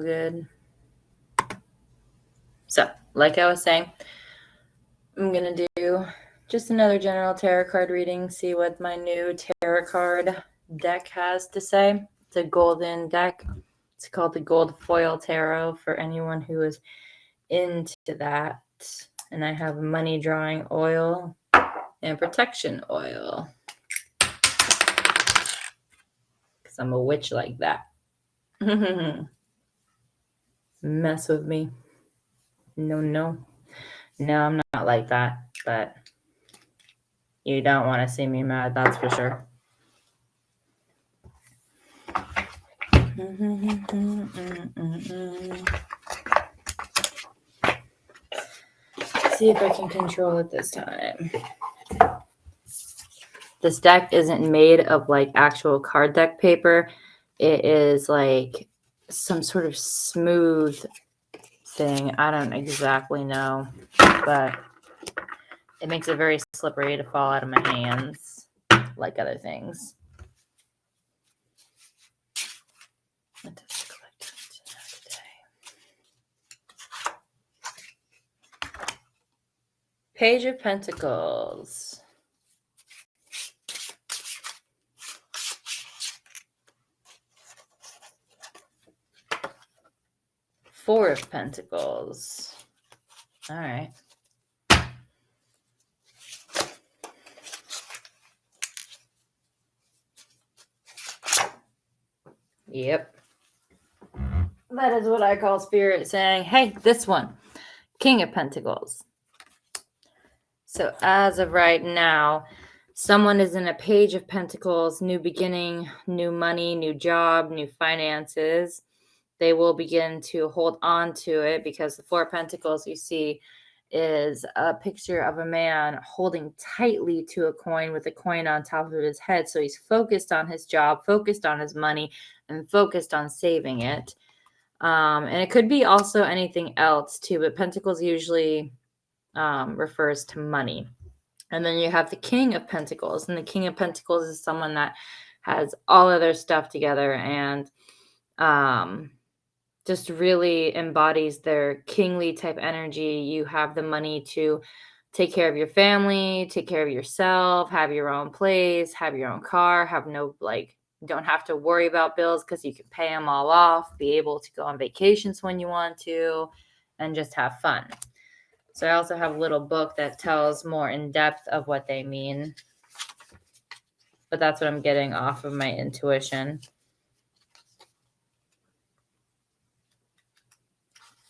good. So, like I was saying, I'm going to do just another general tarot card reading, see what my new tarot card deck has to say. It's a golden deck. It's called the Gold Foil Tarot for anyone who is into that. And I have money drawing oil and protection oil. Because I'm a witch like that. Mess with me. No, I'm not like that. But you don't want to see me mad, that's for sure. See if I can control it this time. This deck isn't made of like actual card deck paper. It is like some sort of smooth thing. I don't exactly know, but it makes it very slippery to fall out of my hands like other things. What does it collect today? Page of Pentacles. Four of Pentacles. All right. Yep. That is what I call Spirit saying, hey, this one, King of Pentacles. So as of right now, someone is in a Page of Pentacles, new beginning, new money, new job, new finances. They will begin to hold on to it because the Four of Pentacles you see is a picture of a man holding tightly to a coin with a coin on top of his head. So he's focused on his job, focused on his money, and focused on saving it. And it could be also anything else too, but Pentacles usually refers to money. And then you have the King of Pentacles, and the King of Pentacles is someone that has all of their stuff together and just really embodies their kingly type energy. You have the money to take care of your family, take care of yourself, have your own place, have your own car, have no, like, don't have to worry about bills because you can pay them all off, be able to go on vacations when you want to, and just have fun. So I also have a little book that tells more in depth of what they mean. But that's what I'm getting off of my intuition.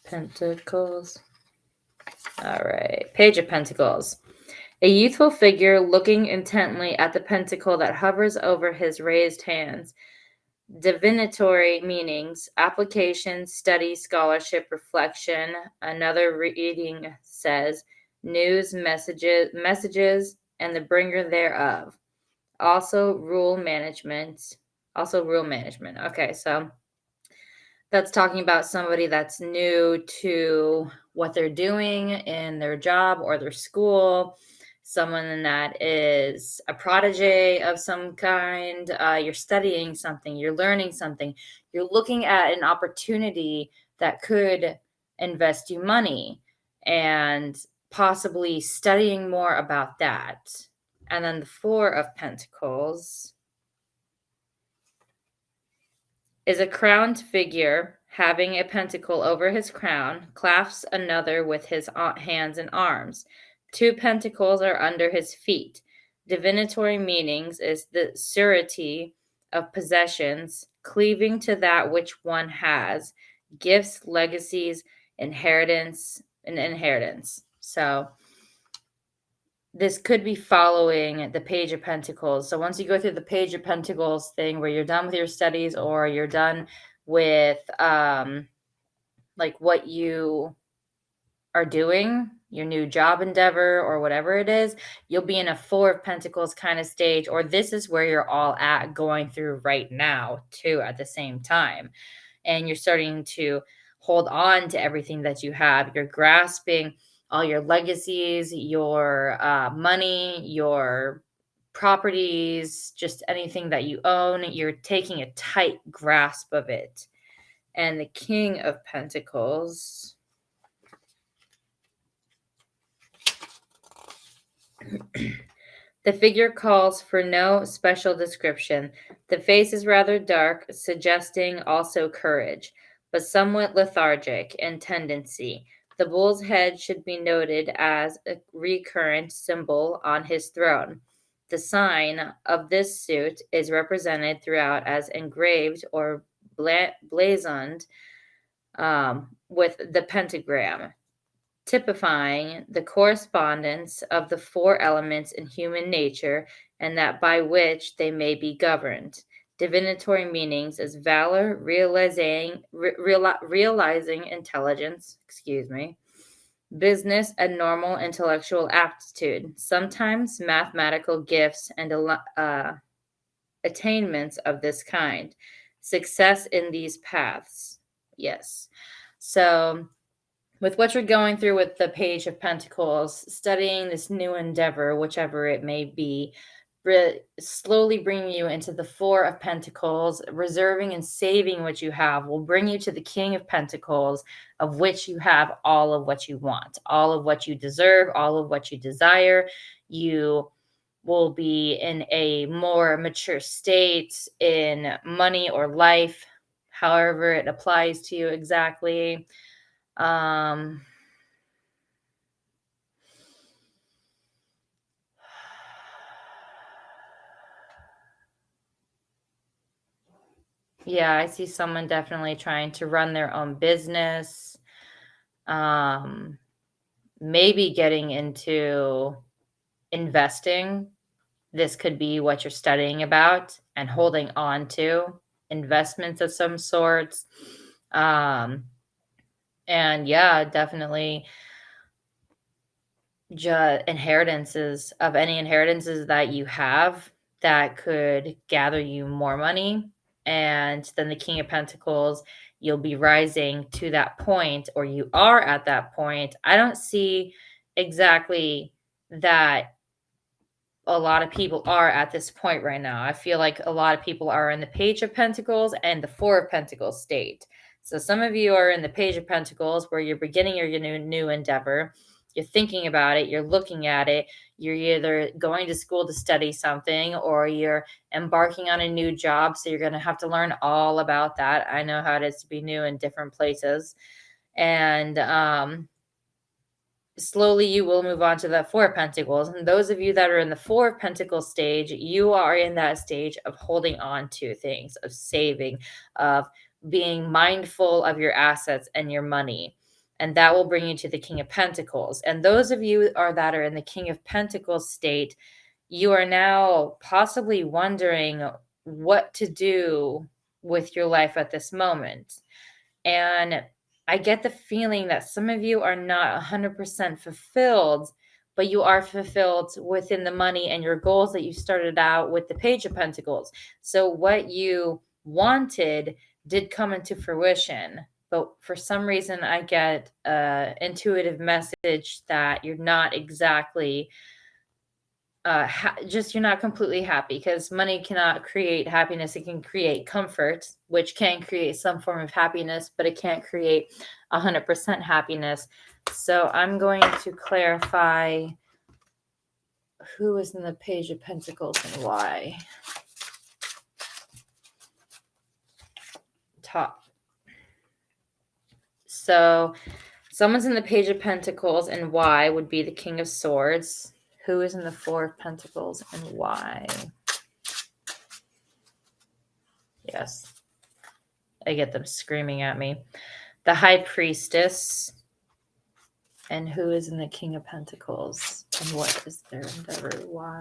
Pentacles. All right. Page of Pentacles. A youthful figure looking intently at the pentacle that hovers over his raised hands. Divinatory meanings, application, study, scholarship, reflection. Another reading says news, messages, and the bringer thereof. Also rule management. Okay, so that's talking about somebody that's new to what they're doing in their job or their school. Someone that is a protege of some kind. You're studying something, you're learning something, you're looking at an opportunity that could invest you money and possibly studying more about that. And then the Four of Pentacles is a crowned figure having a pentacle over his crown, clasps another with his hands and arms. Two pentacles are under his feet. Divinatory meanings is the surety of possessions, cleaving to that which one has, gifts, legacies, inheritance. So this could be following the Page of Pentacles. So once you go through the Page of Pentacles thing where you're done with your studies or you're done with like what you are doing, your new job endeavor or whatever it is, you'll be in a Four of Pentacles kind of stage, or this is where you're all at going through right now too at the same time. And you're starting to hold on to everything that you have. You're grasping all your legacies, your money, your properties, just anything that you own. You're taking a tight grasp of it. and the King of Pentacles. The figure calls for no special description. The face is rather dark, suggesting also courage, but somewhat lethargic in tendency. The bull's head should be noted as a recurrent symbol on his throne. The sign of this suit is represented throughout as engraved or blazoned with the pentagram, typifying the correspondence of the four elements in human nature and that by which they may be governed. Divinatory meanings as valor, realizing intelligence, business, and normal intellectual aptitude, sometimes mathematical gifts and attainments of this kind, success in these paths. Yes. So, with what you're going through with the Page of Pentacles, studying this new endeavor, whichever it may be, slowly bringing you into the Four of Pentacles, reserving and saving what you have will bring you to the King of Pentacles, of which you have all of what you want, all of what you deserve, all of what you desire. You will be in a more mature state in money or life, however it applies to you exactly. Yeah, I see someone definitely trying to run their own business. Maybe getting into investing. This could be what you're studying about and holding on to investments of some sorts. And yeah, definitely inheritances of any inheritances that you have that could gather you more money. And then the King of Pentacles, you'll be rising to that point, or you are at that point. I don't see exactly that a lot of people are at this point right now. I feel like a lot of people are in the Page of Pentacles and the Four of Pentacles state. So some of you are in the Page of Pentacles where you're beginning your new endeavor. You're thinking about it, you're looking at it, you're either going to school to study something or you're embarking on a new job. So you're going to have to learn all about that. I know how it is to be new in different places. And slowly you will move on to the Four of Pentacles. And those of you that are in the Four of Pentacles stage, you are in that stage of holding on to things, of saving, of being mindful of your assets and your money. And that will bring you to the King of Pentacles. And those of you that are in the King of Pentacles state, you are now possibly wondering what to do with your life at this moment. And I get the feeling that some of you are not 100% fulfilled, but you are fulfilled within the money and your goals that you started out with the Page of Pentacles. So what you wanted did come into fruition. But for some reason, I get an intuitive message that you're not exactly you're not completely happy, because money cannot create happiness. It can create comfort, which can create some form of happiness, but it can't create 100% happiness. So I'm going to clarify who is in the Page of Pentacles and why. Top. So someone's in the Page of Pentacles and why would be the King of Swords. Who is in the Four of Pentacles and why? Yes. I get them screaming at me. The High Priestess. And who is in the King of Pentacles? And what is their endeavor? Why?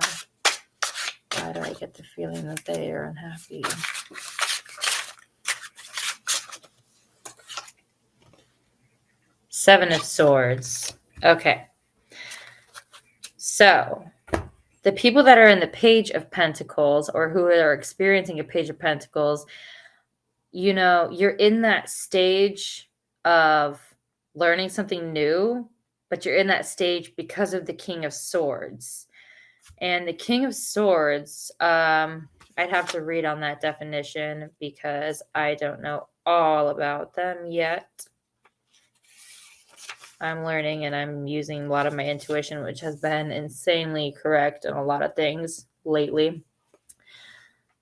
Why do I get the feeling that they are unhappy? Seven of Swords. Okay. So, the people that are in the Page of Pentacles or who are experiencing a Page of Pentacles, you know, you're in that stage of learning something new, but you're in that stage because of the King of Swords. And the King of Swords, I'd have to read on that definition because I don't know all about them yet. I'm learning and I'm using a lot of my intuition, which has been insanely correct on a lot of things lately.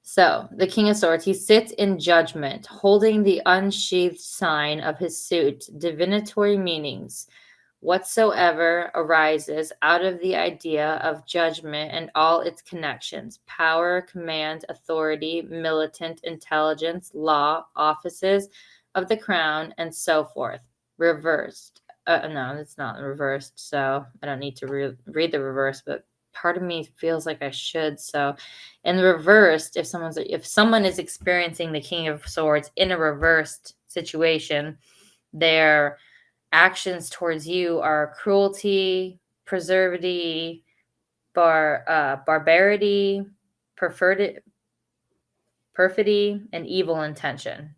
So, the King of Swords, he sits in judgment, holding the unsheathed sign of his suit, divinatory meanings. Whatsoever arises out of the idea of judgment and all its connections, power, command, authority, militant intelligence, law, offices of the crown, and so forth. Reversed. No, it's not reversed, so I don't need to read the reverse, but part of me feels like I should. So in the reversed, if someone is experiencing the King of Swords in a reversed situation, their actions towards you are cruelty, perversity, barbarity, perfidy, and evil intention.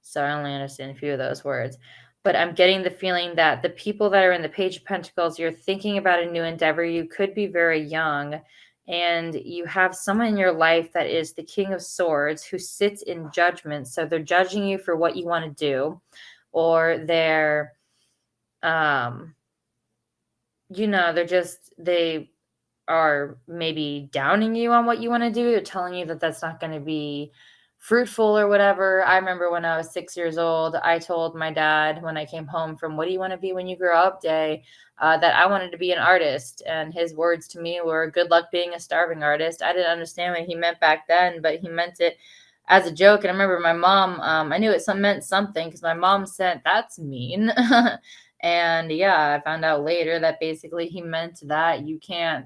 So I only understand a few of those words. But I'm getting the feeling that the people that are in the Page of Pentacles, you're thinking about a new endeavor. You could be very young, and you have someone in your life that is the King of Swords who sits in judgment. So they're judging you for what you want to do, or they're they are maybe downing you on what you want to do. They're telling you that that's not going to be fruitful or whatever. I remember when I was 6 years old, I told my dad when I came home from "What do you want to be when you grow up" day, that I wanted to be an artist. And his words to me were, "Good luck being a starving artist." I didn't understand what he meant back then, but he meant it as a joke. And I remember my mom, I knew it meant something because my mom said, "That's mean." And yeah, I found out later that basically he meant that you can't,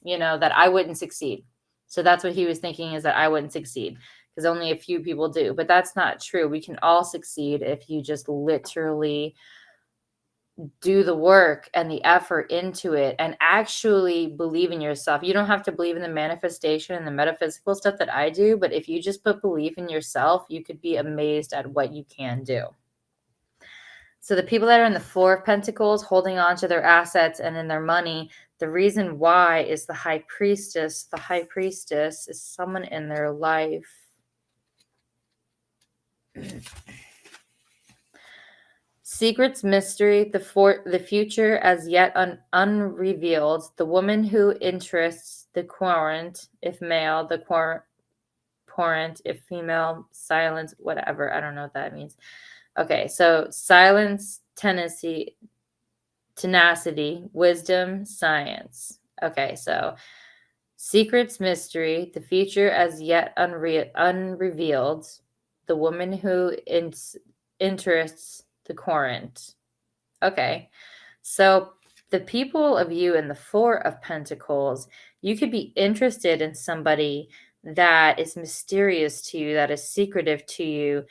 that I wouldn't succeed. So that's what he was thinking, is that I wouldn't succeed because only a few people do. But that's not true. We can all succeed if you just literally do the work and the effort into it and actually believe in yourself. You don't have to believe in the manifestation and the metaphysical stuff that I do, but if you just put belief in yourself, you could be amazed at what you can do. So the people that are in the Four of Pentacles, holding on to their assets and in their money, the reason why is the High Priestess. The High Priestess is someone in their life. Secrets, mystery, the future as yet unrevealed. The woman who interests, the querent, if male, the querent, if female, silence, whatever. I don't know what that means. Okay, so silence, tenacity, wisdom, science. Okay, so secrets, mystery, the future as yet unrevealed, the woman who interests, the querent. Okay, so the people of you in the Four of Pentacles, you could be interested in somebody that is mysterious to you, that is secretive to you,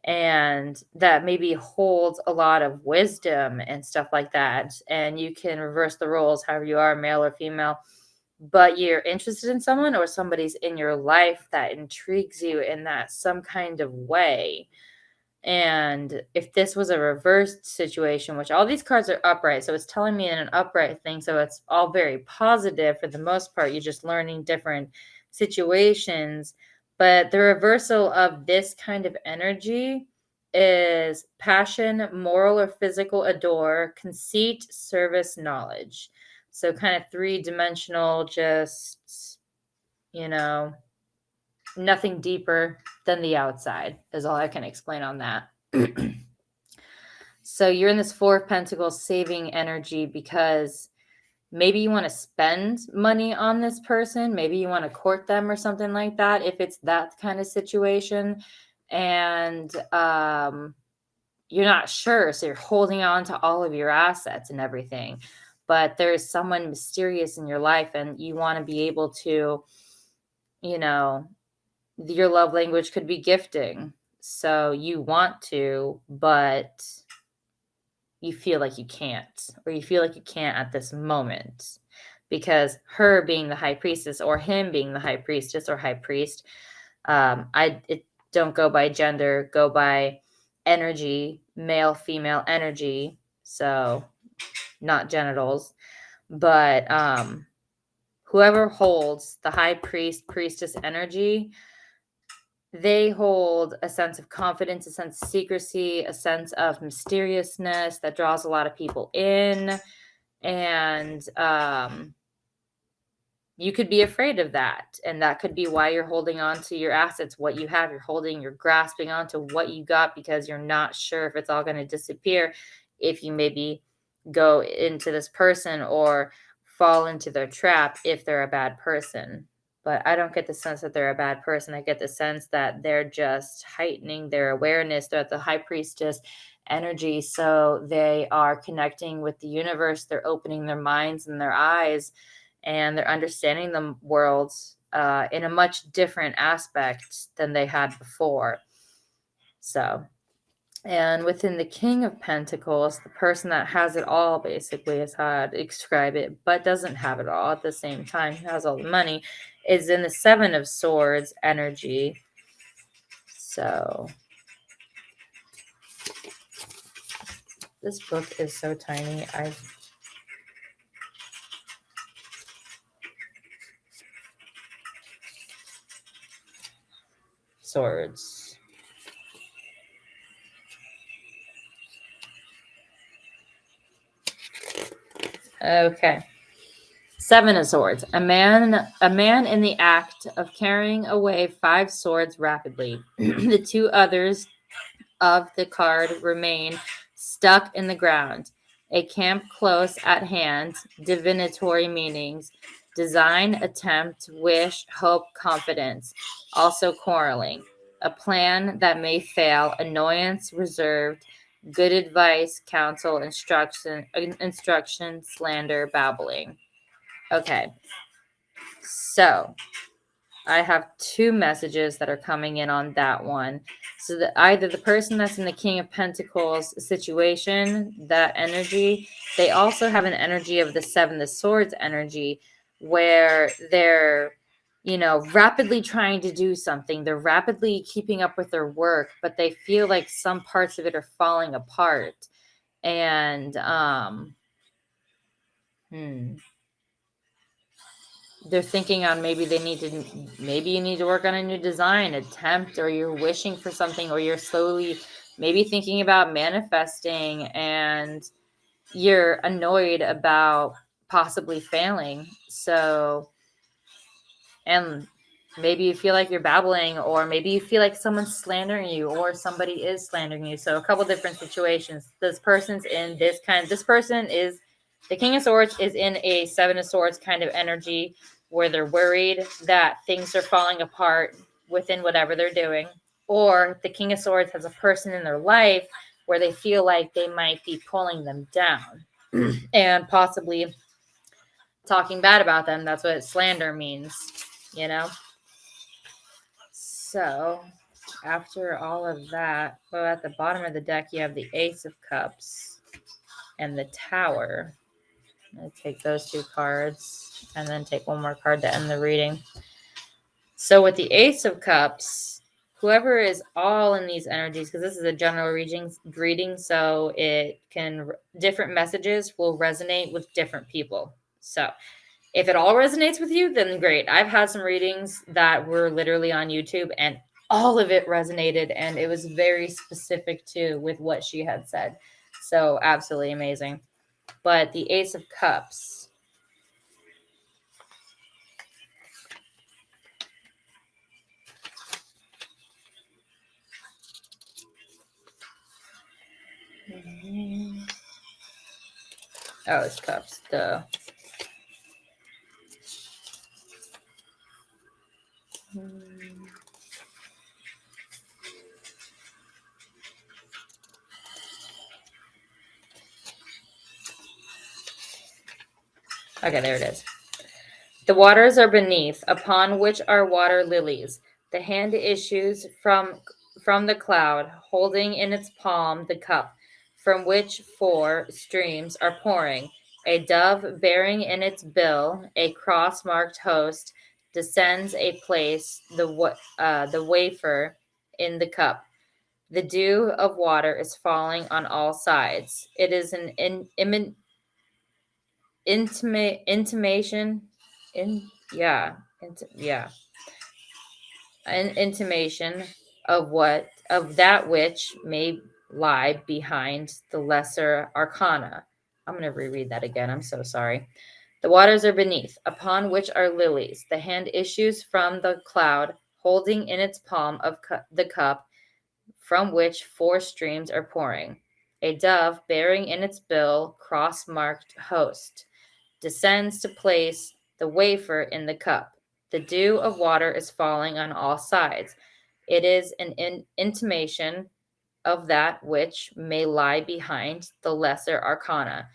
and that maybe holds a lot of wisdom and stuff like that. And you can reverse the roles, however you are, male or female, but you're interested in someone, or somebody's in your life that intrigues you in that some kind of way. And if this was a reversed situation, which all these cards are upright, so it's telling me in an upright thing, so it's all very positive for the most part. You're just learning different situations. But the reversal of this kind of energy is passion, moral or physical adore, conceit, service, knowledge. So kind of three-dimensional, just, nothing deeper than the outside is all I can explain on that. So you're in this Four of Pentacles saving energy because maybe you want to spend money on this person. Maybe you want to court them or something like that, if it's that kind of situation. And you're not sure. So you're holding on to all of your assets and everything. But there's someone mysterious in your life and you want to be able to, your love language could be gifting. So you want to, but you feel like you can't, or you feel like you can't at this moment because her being the High Priestess or him being the High Priestess or High Priest, it don't go by gender, go by energy, male, female energy. So not genitals, but whoever holds the high priest, priestess energy, they hold a sense of confidence, a sense of secrecy, a sense of mysteriousness that draws a lot of people in. And you could be afraid of that. And that could be why you're holding on to your assets, what you have. You're grasping onto what you got because you're not sure if it's all going to disappear if you maybe go into this person or fall into their trap if they're a bad person. But I don't get the sense that they're a bad person. I get the sense that they're just heightening their awareness. They're at the high priestess energy. So they are connecting with the universe. They're opening their minds and their eyes, and they're understanding the world in a much different aspect than they had before. So, and within the King of Pentacles, the person that has it all basically is how I'd describe it, but doesn't have it all at the same time, who has all the money, is in the Seven of Swords energy. So, this book is so tiny. Swords. Okay. Seven of Swords. A man in the act of carrying away 5 swords rapidly. The 2 others of the card remain stuck in the ground. A camp close at hand. Divinatory meanings. Design, attempt, wish, hope, confidence. Also quarreling. A plan that may fail. Annoyance, reserved. Good advice, counsel, instruction, slander, babbling. Okay. So I have 2 messages that are coming in on that one. So that either the person that's in the King of Pentacles situation, that energy, they also have an energy of the Seven of Swords energy where they're, rapidly trying to do something. They're rapidly keeping up with their work, but they feel like some parts of it are falling apart. And they're thinking on maybe you need to work on a new design attempt, or you're wishing for something, or you're slowly maybe thinking about manifesting, and you're annoyed about possibly failing. So, and maybe you feel like you're babbling, or maybe you feel like someone's slandering you, or somebody is slandering you. So a couple different situations. This person is the King of Swords is in a Seven of Swords kind of energy where they're worried that things are falling apart within whatever they're doing. Or the King of Swords has a person in their life where they feel like they might be pulling them down and possibly talking bad about them. That's what slander means, So after all of that, well, at the bottom of the deck, you have the Ace of Cups and the Tower. I'm going to take those 2 cards and then take one more card to end the reading. So with the Ace of Cups, whoever is all in these energies, because this is a general reading, so different messages will resonate with different people. So if it all resonates with you, then great. I've had some readings that were literally on YouTube, and all of it resonated, and it was very specific too with what she had said. So absolutely amazing. But the Ace of Cups. Oh, it's cups. Duh. Okay, there it is. The waters are beneath, upon which are water lilies. The hand issues from the cloud, holding in its palm the cup, from which 4 streams are pouring. A dove bearing in its bill a cross-marked host descends a place the wafer in the cup. The dew of water is falling on all sides. It is an intimation an intimation of that which may lie behind the lesser arcana. I'm going to reread that again. I'm so sorry. The waters are beneath, upon which are lilies. The hand issues from the cloud, holding in its palm of the cup from which four streams are pouring. A dove bearing in its bill cross-marked host descends to place the wafer in the cup. The dew of water is falling on all sides. It is an intimation of that which may lie behind the lesser arcana.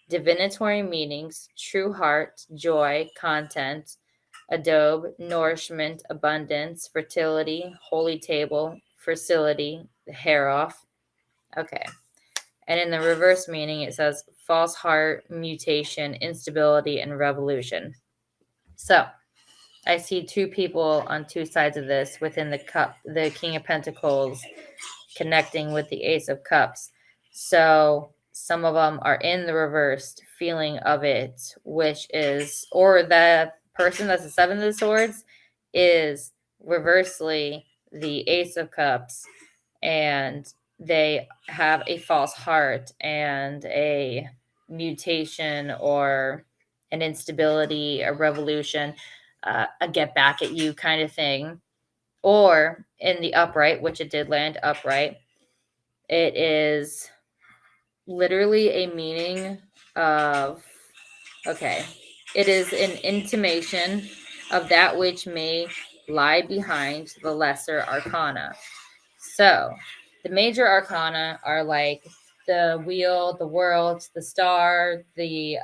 Divinatory meanings, true heart, joy, content, adobe, nourishment, abundance, fertility, holy table, fertility, the hair off. Okay. And in the reverse meaning, it says false heart, mutation, instability, and revolution. So I see two people on two sides of this within the cup, the King of Pentacles connecting with the Ace of Cups. So some of them are in the reversed feeling of it, which is, or the person that's the Seven of the Swords is reversely the Ace of Cups, and they have a false heart and a mutation or an instability, a revolution, a get back at you kind of thing. Or in the upright, which it did land upright, it is literally a meaning of, okay, it is an intimation of that which may lie behind the lesser arcana. So the major arcana are like the wheel, the world, the star, the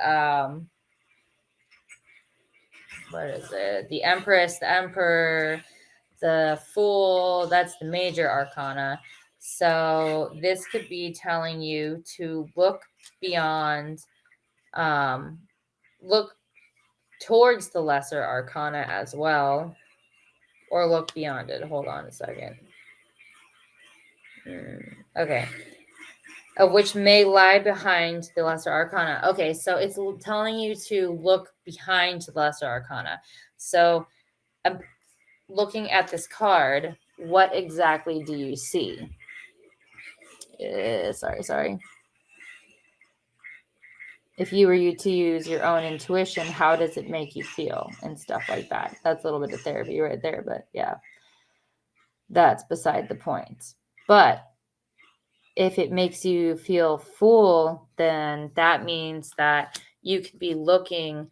what is it? The Empress, the Emperor, the Fool. That's the major arcana. So this could be telling you to look beyond, look towards the lesser arcana as well, or look beyond it. Hold on a second. Okay. Of which may lie behind the lesser arcana. Okay, so it's telling you to look behind the lesser arcana. So looking at this card, what exactly do you see? Sorry. If you were to use your own intuition, how does it make you feel and stuff like that? That's a little bit of therapy right there, but yeah, that's beside the point. But if it makes you feel full, then that means that you could be looking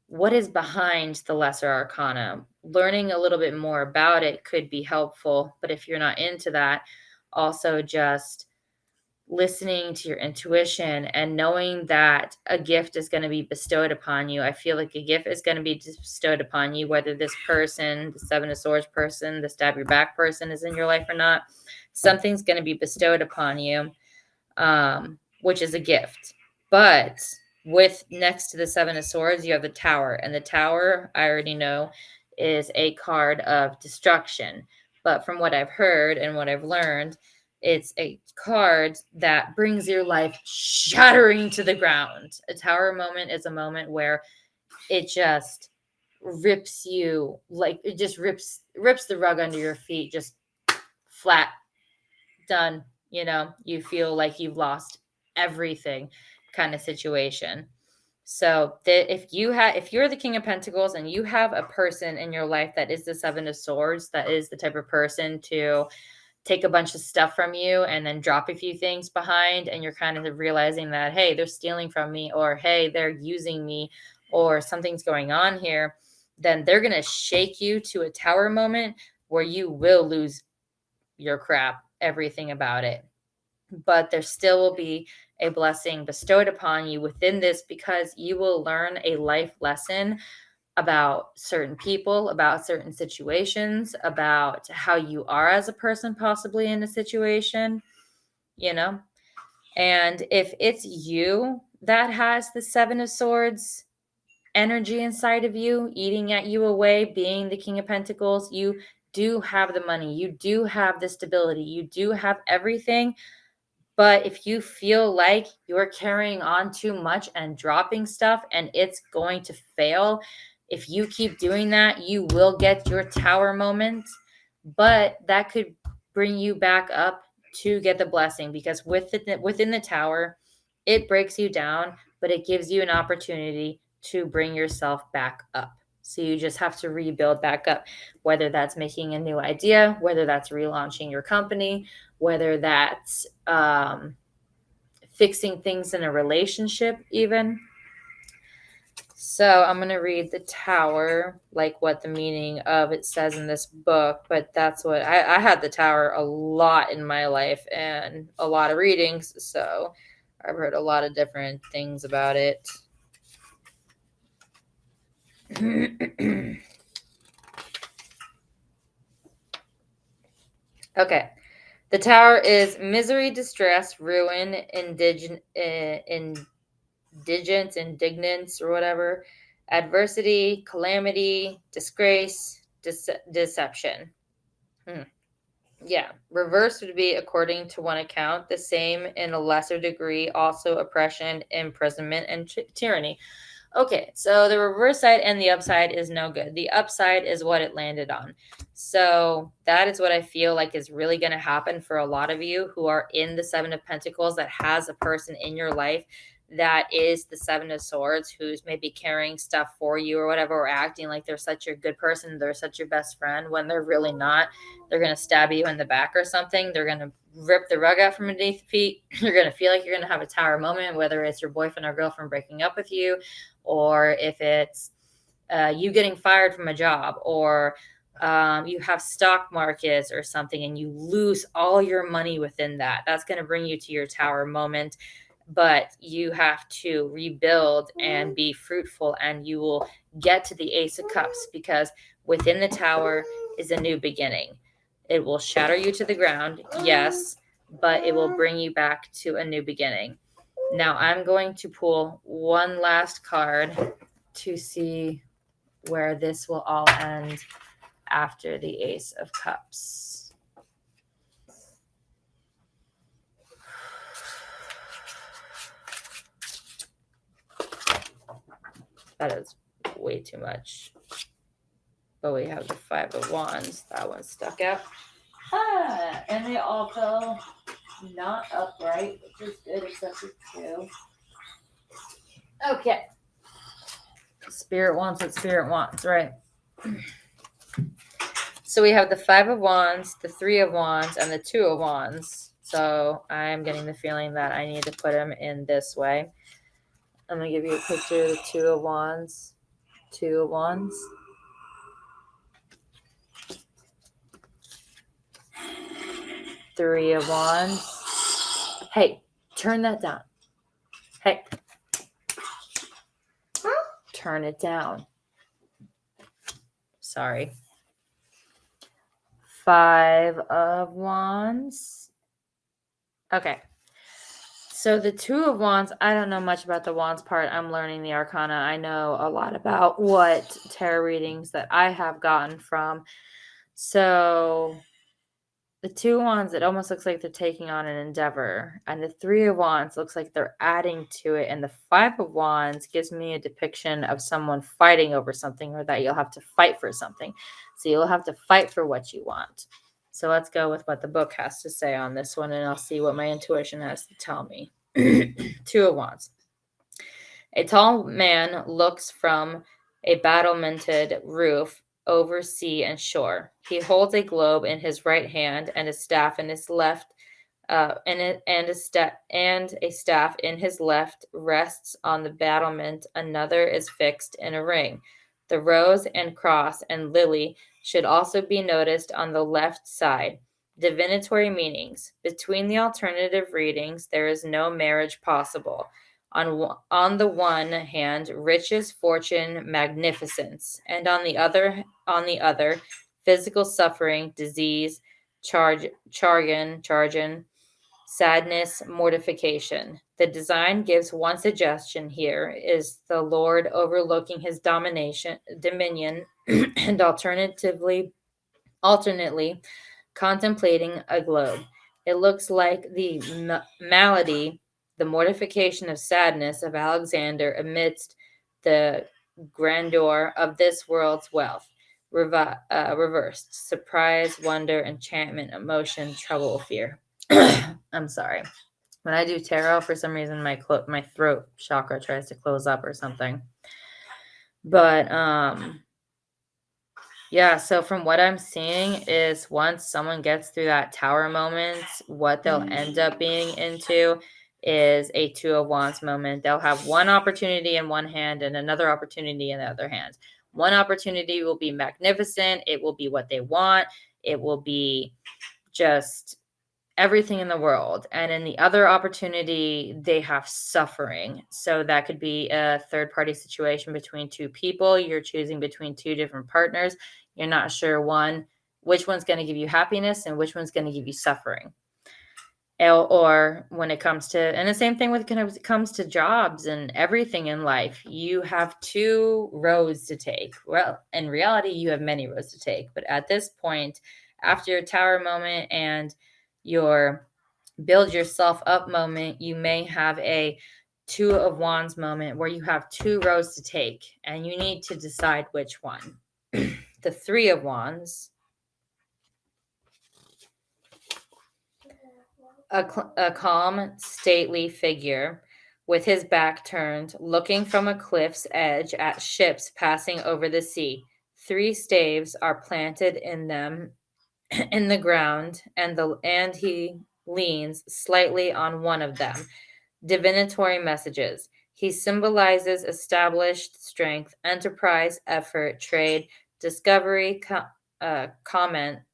what is behind the lesser arcana. Learning a little bit more about it could be helpful, but if you're not into that, also just listening to your intuition and knowing that a gift is going to be bestowed upon you. I feel like a gift is going to be bestowed upon you, whether this person, the Seven of Swords person, the stab your back person is in your life or not. Something's going to be bestowed upon you, which is a gift. But with next to the Seven of Swords, you have the Tower. And the Tower, I already know, is a card of destruction. But from what I've heard and what I've learned, it's a card that brings your life shattering to the ground. A Tower moment is a moment where it just rips you, like it just rips the rug under your feet, just flat, done. You know, you feel like you've lost everything kind of situation. So if you're the King of Pentacles and you have a person in your life that is the Seven of Swords, that is the type of person to take a bunch of stuff from you and then drop a few things behind, and you're kind of realizing that, hey, they're stealing from me, or hey, they're using me, or something's going on here, then they're going to shake you to a Tower moment where you will lose your crap, everything about it. But there still will be a blessing bestowed upon you within this, because you will learn a life lesson about certain people, about certain situations, about how you are as a person, possibly in a situation, you know? And if it's you that has the Seven of Swords energy inside of you, eating at you away, being the King of Pentacles, you do have the money, you do have the stability, you do have everything. But if you feel like you're carrying on too much and dropping stuff and it's going to fail, If you keep doing that, you will get your tower moment, but that could bring you back up to get the blessing, because within the tower, it breaks you down, but it gives you an opportunity to bring yourself back up. So you just have to rebuild back up, whether that's making a new idea, whether that's relaunching your company, whether that's fixing things in a relationship even. So I'm going to read the tower, like what the meaning of it says in this book. But that's what I had the tower a lot in my life and a lot of readings. So I've heard a lot of different things about it. Okay. The tower is misery, distress, ruin, indigence, or whatever, adversity, calamity, disgrace, deception. Yeah. Reverse would be, according to one account, the same in a lesser degree, also oppression, imprisonment, and tyranny. Okay, so the reverse side and the upside is no good. The upside is what it landed on. So that is what I feel like is really going to happen for a lot of you who are in the Seven of Pentacles, that has a person in your life that is the Seven of Swords, who's maybe carrying stuff for you or whatever, or acting like they're such a good person, they're such your best friend, when they're really not. They're going to stab you in the back or something. They're going to rip the rug out from underneath your feet. You're going to feel like you're going to have a tower moment, whether it's your boyfriend or girlfriend breaking up with you, or if it's you getting fired from a job, or you have stock markets or something and you lose all your money within that. That's going to bring you to your tower moment. But you have to rebuild and be fruitful, and you will get to the Ace of Cups, because within the tower is a new beginning. It will shatter you to the ground, yes, but it will bring you back to a new beginning. Now I'm going to pull one last card to see where this will all end after the Ace of Cups. That is way too much. But we have the Five of Wands. That one stuck out. And they all fell not upright, which is good, except for two. Okay. Spirit wants what Spirit wants, right? So we have the Five of Wands, the Three of Wands, and the Two of Wands. So I'm getting the feeling that I need to put them in this way. I'm going to give you a picture of the Two of Wands. Two of Wands. Three of Wands. Hey, turn that down. Hey. Turn it down. Sorry. Five of Wands. Okay. So the Two of Wands, I don't know much about the Wands part. I'm learning the Arcana. I know a lot about what tarot readings that I have gotten from. So the Two of Wands, it almost looks like they're taking on an endeavor. And the Three of Wands looks like they're adding to it. And the Five of Wands gives me a depiction of someone fighting over something, or that you'll have to fight for something. So you'll have to fight for what you want. So let's go with what the book has to say on this one, and I'll see what my intuition has to tell me. Two of Wands. A tall man looks from a battlemented roof over sea and shore. He holds a globe in his right hand and a staff in his left, and a staff in his left rests on the battlement. Another is fixed in a ring. The rose and cross and lily should also be noticed on the left side. Divinatory meanings. Between the alternative readings, there is no marriage possible. On the one hand, riches, fortune, magnificence, and on the other, physical suffering, disease, chargon, sadness, mortification. The design gives one suggestion here is the Lord overlooking his dominion, and alternately contemplating a globe. It looks like the malady, the mortification of sadness of Alexander amidst the grandeur of this world's wealth. Reversed. Surprise, wonder, enchantment, emotion, trouble, fear. I'm sorry. When I do tarot, for some reason, my throat chakra tries to close up or something. But yeah, so from what I'm seeing is once someone gets through that tower moment, what they'll end up being into is a Two of Wands moment. They'll have one opportunity in one hand and another opportunity in the other hand. One opportunity will be magnificent. It will be what they want. It will be just everything in the world. And in the other opportunity, they have suffering. So that could be a third party situation between two people. You're choosing between two different partners. You're not sure which one's going to give you happiness and which one's going to give you suffering. Or when it comes to, and the same thing when it comes to jobs and everything in life, you have two roads to take. Well, in reality, you have many roads to take. But at this point, after your tower moment and your build yourself up moment, you may have a Two of Wands moment where you have two roads to take and you need to decide which one. The Three of Wands, a calm, stately figure with his back turned, looking from a cliff's edge at ships passing over the sea. Three staves are planted in them in the ground, and he leans slightly on one of them. Divinatory messages. He symbolizes established strength, enterprise, effort, trade, discovery,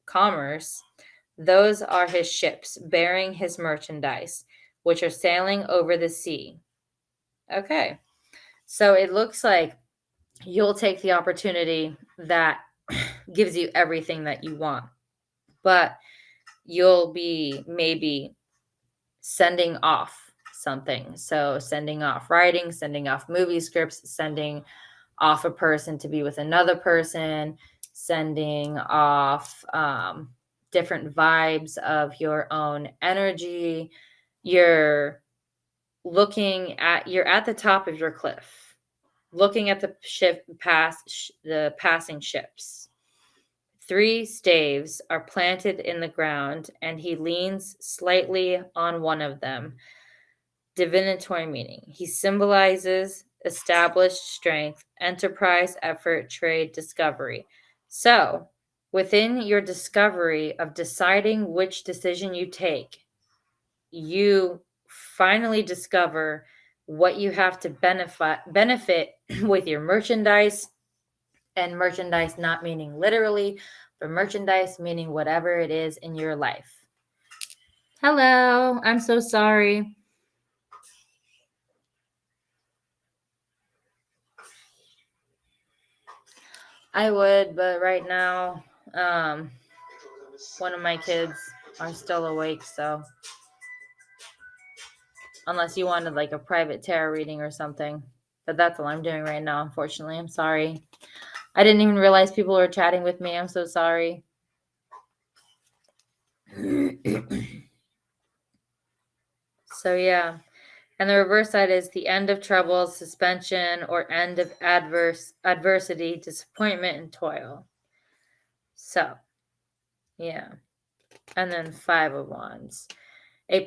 commerce. Those are his ships bearing his merchandise, which are sailing over the sea. Okay. So it looks like you'll take the opportunity that gives you everything that you want, but you'll be maybe sending off something. So sending off writing, sending off movie scripts, sending off a person to be with another person, sending off different vibes of your own energy. You're at the top of your cliff, looking at the the passing ships. Three staves are planted in the ground, and he leans slightly on one of them. Divinatory meaning. He symbolizes established strength, enterprise, effort, trade, discovery. So, within your discovery of deciding which decision you take, you finally discover what you have to benefit with your merchandise, and merchandise not meaning literally, but merchandise meaning whatever it is in your life. Hello, I'm so sorry. I would, but right now, one of my kids are still awake, so unless you wanted like a private tarot reading or something. But that's all I'm doing right now, unfortunately. I'm sorry. I didn't even realize people were chatting with me. I'm so sorry. So yeah. And the reverse side is the end of trouble, suspension, or end of adversity, disappointment, and toil. So, yeah. And then Five of Wands. A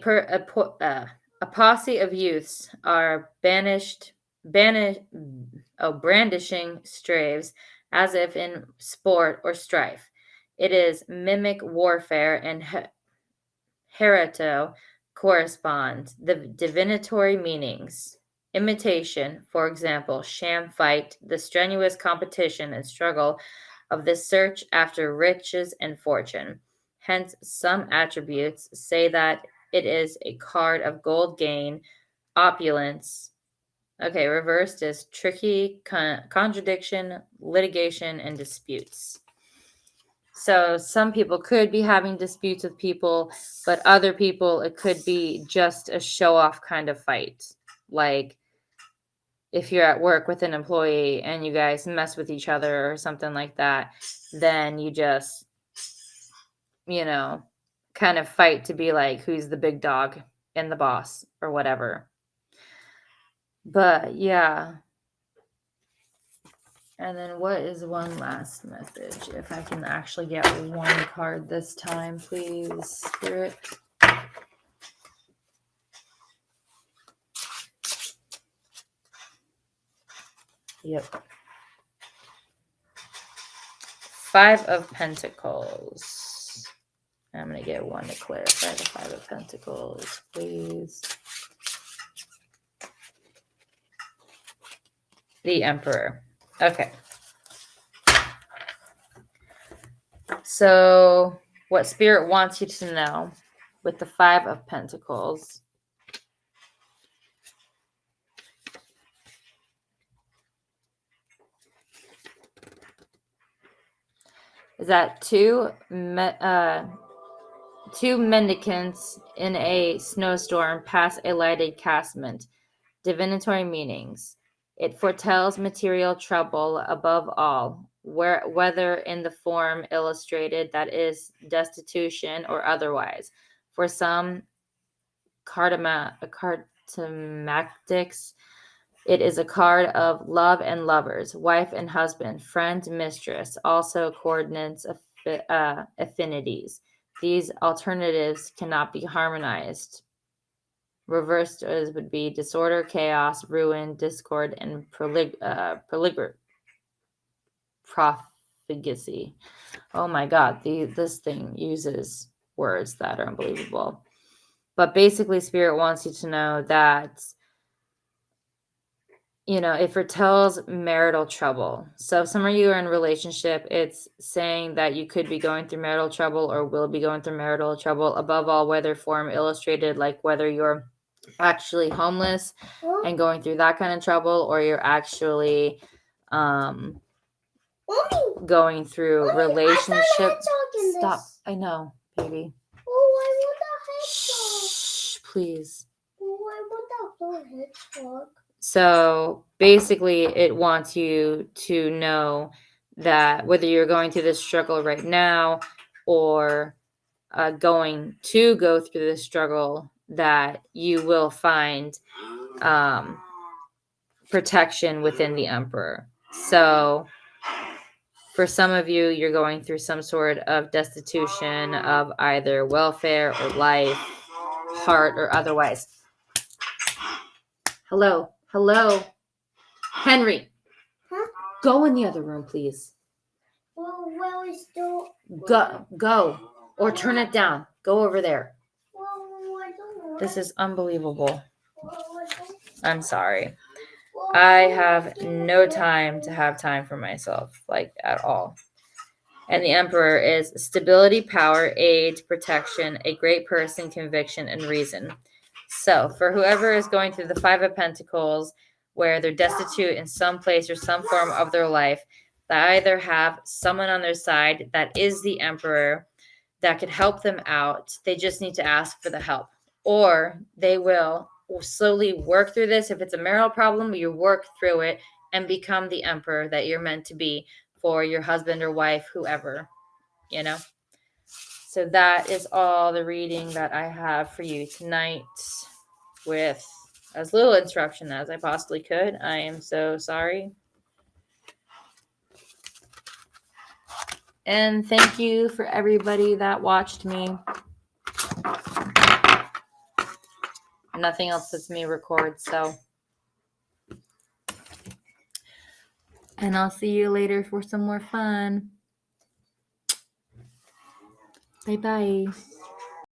posse of youths are brandishing staves as if in sport or strife. It is mimic warfare, and hereto correspond the divinatory meanings. Imitation, for example, sham fight, the strenuous competition and struggle of the search after riches and fortune. Hence, some attributes say that it is a card of gold gain, opulence. Okay, reversed is tricky, contradiction, litigation, and disputes. So some people could be having disputes with people, but other people, it could be just a show-off kind of fight. Like if you're at work with an employee and you guys mess with each other or something like that, then you just, kind of fight to be like, who's the big dog and the boss or whatever. But yeah. And then what is one last message? If I can actually get one card this time, please, Spirit. Yep. 5 of Pentacles. I'm going to get one to clarify the 5 of Pentacles, please. The Emperor. Okay. So what Spirit wants you to know with the 5 of Pentacles is that two mendicants in a snowstorm pass a lighted casement. Divinatory meanings. It foretells material trouble above all, whether in the form illustrated, that is, destitution, or otherwise. For some cartomactics, it is a card of love and lovers, wife and husband, friend, mistress, also coordinates affinities. These alternatives cannot be harmonized. Reversed would be disorder, chaos, ruin, discord, and profligacy. Oh my God, this thing uses words that are unbelievable. But basically, Spirit wants you to know that, it foretells marital trouble. So if some of you are in a relationship, it's saying that you could be going through marital trouble or will be going through marital trouble, above all, whether form illustrated, like whether you're actually homeless and going through that kind of trouble, or you're actually going through relationship. Stop. I know, baby. Shh, please. So basically, it wants you to know that whether you're going through this struggle right now or going to go through this struggle, that you will find protection within the Emperor. So for some of you, you're going through some sort of destitution of either welfare or life, heart, or otherwise. Hello. Henry. Huh? Go in the other room, please. Well, we still... Go. Or turn it down. Go over there. Well, I don't know. This is unbelievable. Well, I'm sorry. I have no time to have time for myself, like at all. And the Emperor is stability, power, aid, protection, a great person, conviction, and reason. So for whoever is going through the 5 of Pentacles, where they're destitute in some place or some form of their life, they either have someone on their side that is the Emperor that could help them out. They just need to ask for the help. Or they will slowly work through this. If it's a marital problem, you work through it and become the Emperor that you're meant to be for your husband or wife, whoever, So that is all the reading that I have for you tonight, with as little instruction as I possibly could. I am so sorry. And thank you for everybody that watched me. Nothing else lets me record, so. And I'll see you later for some more fun. Bye-bye.